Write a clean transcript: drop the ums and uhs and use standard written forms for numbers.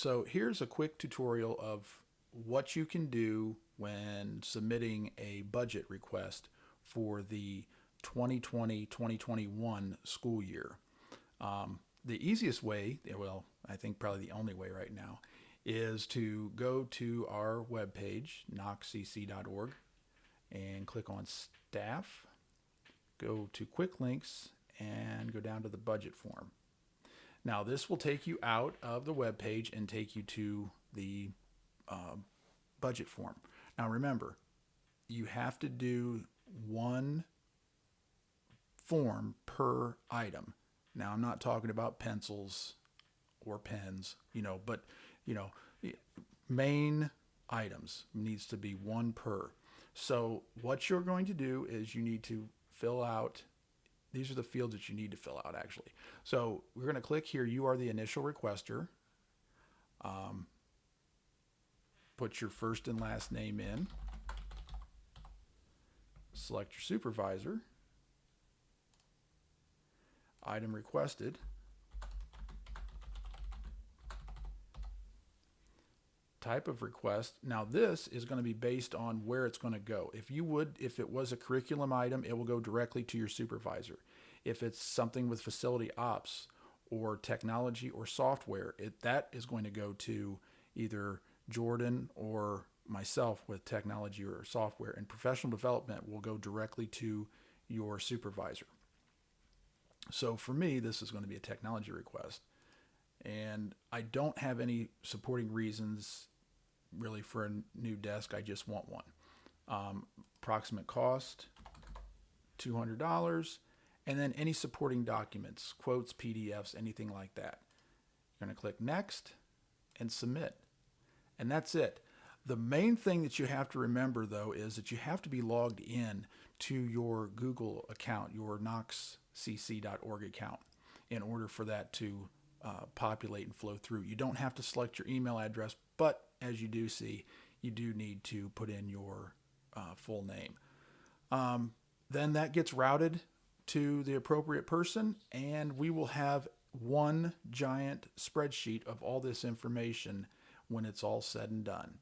So here's a quick tutorial of what you can do when submitting a budget request for the 2020-2021 school year. The easiest way, well, I think probably the only way right now, is to go to our webpage, knoxcc.org, and click on Staff, go to Quick Links, and go down to the budget form. Now, this will take you out of the web page and take you to the uh, budget form. Now, remember, you have to do one form per item. Now, I'm not talking about pencils or pens, but you know, main items needs to be one per. So, what you're going to do is you need to fill out, these are the fields that you need to fill out actually. So we're going to click here. You are the initial requester. Um, Put your first and last name in. Select your supervisor. Item requested. Type of request. Now this is going to be based on where it's going to go. If it was a curriculum item, it will go directly to your supervisor. If it's something with facility ops or technology or software, that is going to go to either Jordan or myself with technology or software, and professional development will go directly to your supervisor. So for me, this is going to be a technology request, and I don't have any supporting reasons really for a new desk. I just want one. Approximate cost, $200, and then any supporting documents, quotes, PDFs, anything like that. You're going to click next and submit. And that's it. The main thing that you have to remember, though, is that you have to be logged in to your Google account, your knoxcc.org account, in order for that to populate and flow through. You don't have to select your email address, but as you do see, you do need to put in your full name. Then that gets routed to the appropriate person, and we will have one giant spreadsheet of all this information when it's all said and done.